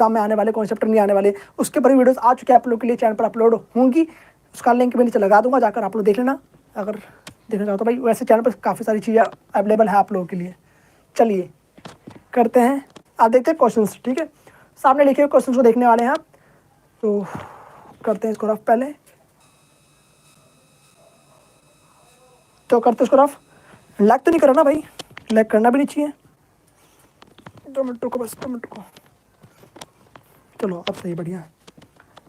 Exam में आने वाले, कौन से चैप्टर नहीं आने वाले, उसके ऊपर वीडियोस आ चुके हैं आप लोगों के लिए, चैनल पर अपलोड होंगी। उसका लिंक मैं नीचे लगा दूंगा, जाकर आप लोग देख लेना अगर देखना चाहो तो भाई। वैसे चैनल पर काफ़ी सारी चीज़ें अवेलेबल है आप लोगों के लिए। चलिए करते हैं, आप देखते हैं क्वेश्चन। ठीक है, सामने लिखे हुए क्वेश्चन को देखने वाले हैं आप, तो करते हैं इसको रफ पहले। तो करते इसको रफ। लैग तो नहीं करना भाई, लैग करना भी नहीं चाहिए। 2 मिनट को, बस 2 मिनट को। चलो अब सही, बढ़िया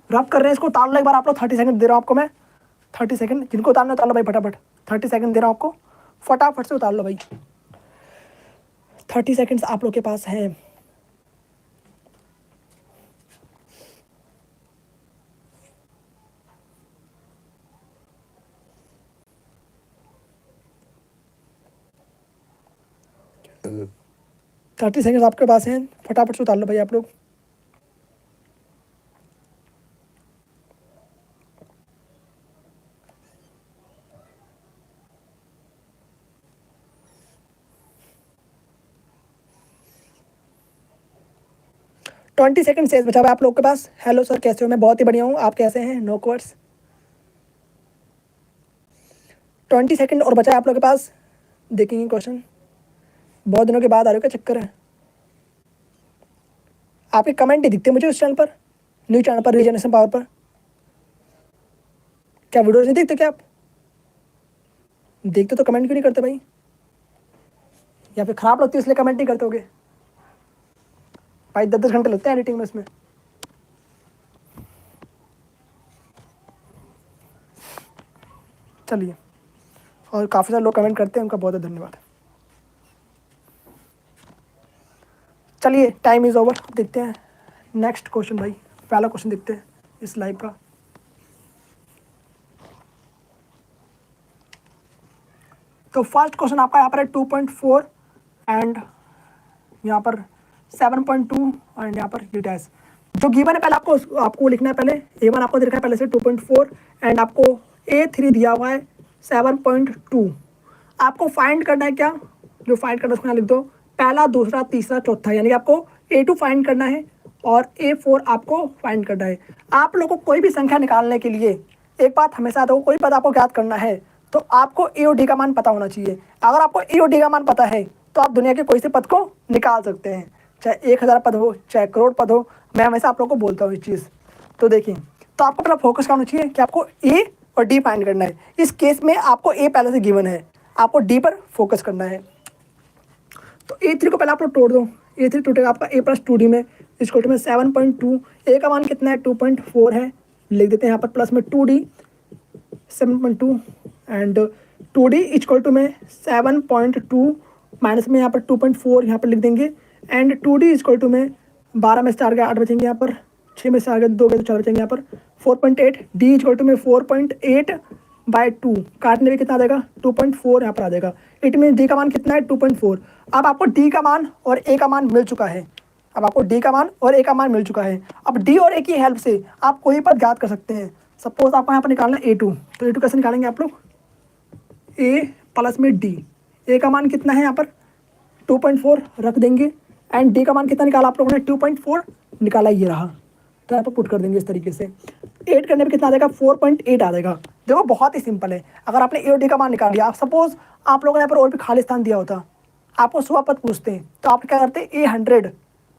रफ कर रहे हैं इसको। उतार लो एक बार आप लोग। 30 सेकंड दे रहा हूँ आपको मैं, 30 सेकंड। जिनको उतारना उतार लो भाई फटाफट। 30 सेकंड दे रहा हूँ आपको, फटाफट से उतार लो भाई। 30 सेकंड्स आप लोग के पास हैं। हम्म। 30 सेकंड्स आपके पास हैं, फटाफट से उतार लो भाई आप लोग। ट्वेंटी सेकंड शेष बचा हुआ है आप लोग के पास। हेलो सर, कैसे हो? मैं बहुत ही बढ़िया हूँ, आप कैसे हैं? Know course. 20 सेकंड और बचा है आप लोग के पास। देखेंगे क्वेश्चन। बहुत दिनों के बाद आ रहे हो, क्या चक्कर है? आपके कमेंट नहीं दिखते मुझे उस चैनल पर, न्यू चैनल पर, रीजनरेशन पावर पर। क्या वीडियोस नहीं देखते क्या आप? देखते तो कमेंट क्यों नहीं करते भाई? या फिर खराब लगती है इसलिए कमेंट नहीं करते होगे भाई? 10-10 घंटे लगते हैं एडिटिंग में इसमें। चलिए, और काफ़ी सारे लोग कमेंट करते हैं, उनका बहुत बहुत धन्यवाद। चलिए, टाइम इज़ ओवर। देखते हैं नेक्स्ट क्वेश्चन भाई। पहला क्वेश्चन देखते हैं इस लाइव का। तो फर्स्ट क्वेश्चन आपका यहाँ पर है 2.4 एंड यहाँ पर 7.2 एंड यहाँ पर ये डैश। जो गिवन है पहले आपको लिखना है। पहले A1 आपको देखा है पहले से 2.4 एंड आपको A3 दिया हुआ है 7.2। आपको फाइंड करना है क्या? जो फाइंड करना है उसको यहाँ लिख दो, पहला, दूसरा, तीसरा, चौथा। यानी कि आपको A2 फाइंड करना है और A4 आपको फाइंड करना है। आप लोगों को कोई भी संख्या निकालने के लिए एक बात हमेशा दो, कोई पद आपको ज्ञात करना है तो आपको A और D का मान पता होना चाहिए। अगर आपको A और D का मान पता है तो आप दुनिया के कोई से पद को निकाल सकते हैं, चाहे 1000 पद हो, चाहे करोड़ पद हो। मैं हमेशा आप लोगों को बोलता हूँ इस चीज़। तो देखिए, तो आपको अपना फोकस करना चाहिए कि आपको A और D फाइंड करना है। इस केस में आपको A पहले से गिवन है, आपको D पर फोकस करना है। तो A3 को पहले आप लोग तोड़ दो। A3 टूटेगा आपका A + 2D में, इसको में 7.2। A का मान कितना है? 2.4 है। लिख देते हैं यहाँ पर प्लस में 2D 7.2 and 2D equal to में 7.2 माइनस में यहाँ पर 2.4 यहाँ पर लिख देंगे एंड 2D इक्वल टू में 12 में से 4 गए 8 बचेंगे यहाँ पर, 6 में से 4 गए 2 गए तो 4 बचेंगे यहाँ पर 4.8। D इक्वल टू में 4.8/2 काटने में कितना आ जाएगा? 2.4 यहाँ पर आ जाएगा। इट मीन D का मान कितना है? 2.4। अब आपको D का मान और A का मान मिल चुका है। अब आपको D का मान और A का मान मिल चुका है। अब D और A की हेल्प से आप कोई पद ज्ञात कर सकते हैं। सपोज आपको यहाँ पर निकालना है A2, तो A2 कैसे निकालेंगे आप लोग? A प्लस में D। A का मान कितना है यहाँ पर? 2.4 रख देंगे एंड D का मान कितना निकाला आप लोगों ने? 2.4 निकाला, ये रहा। तो यहाँ पर पुट कर देंगे इस तरीके से। 8 करने में कितना आ जाएगा? 4.8 आ जाएगा। देखो बहुत ही सिंपल है। अगर आपने A और D का मान निकाल लिया, सपोज आप लोगों ने यहाँ पर और भी खाली स्थान दिया होता, आपको 100 पद पूछते हैं तो आप क्या करते? A100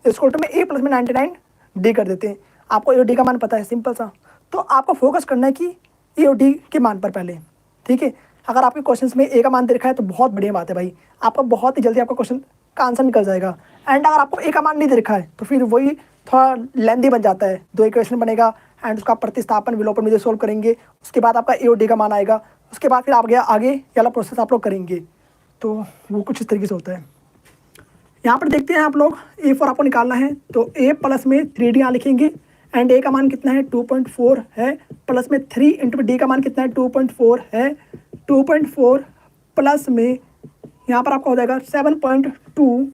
इसको में A प्लस में 99 D कर देते हैं। आपको A और D का मान पता है, सिंपल सा। तो आपको फोकस करना है कि A और D के मान पर पहले, ठीक है। अगर आपके क्वेश्चन में A का मान दे रखा है तो बहुत बढ़िया बात है भाई, आपका बहुत ही जल्दी आपका क्वेश्चन का आंसर निकल जाएगा। एंड अगर आपको A का मान नहीं दे रखा है तो फिर वही थोड़ा लेंदी बन जाता है। 2 इक्वेशन बनेगा एंड उसका प्रतिस्थापन विलोपन विधि सोल्व करेंगे, उसके बाद आपका A और D का मान आएगा, उसके बाद फिर आप गया आगे वाला प्रोसेस आप लोग करेंगे। तो वो कुछ इस तरीके से होता है। यहाँ पर देखते हैं आप लोग, A4 आपको निकालना है तो A प्लस में 3D यहाँ लिखेंगे एंड A का मान कितना है? 2.4 है, प्लस में 3 इंटू D का मान कितना है? 2.4 है। 2.4 प्लस में यहाँ पर आपका हो जाएगा 7.2,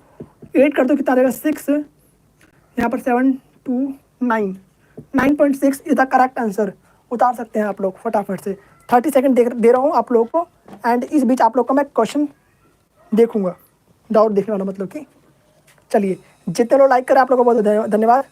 8 कर दो कितना आ जाएगा? 6, यहाँ पर 7 2 9, 9.6 इज द करेक्ट आंसर। उतार सकते हैं आप लोग फटाफट से। 30 सेकंड दे रहा हूँ आप लोगों को एंड इस बीच आप लोग का मैं क्वेश्चन देखूंगा, डाउट देखने वाला मतलब कि। चलिए, जितने लोग लाइक करें आप लोगों को बहुत धन्यवाद।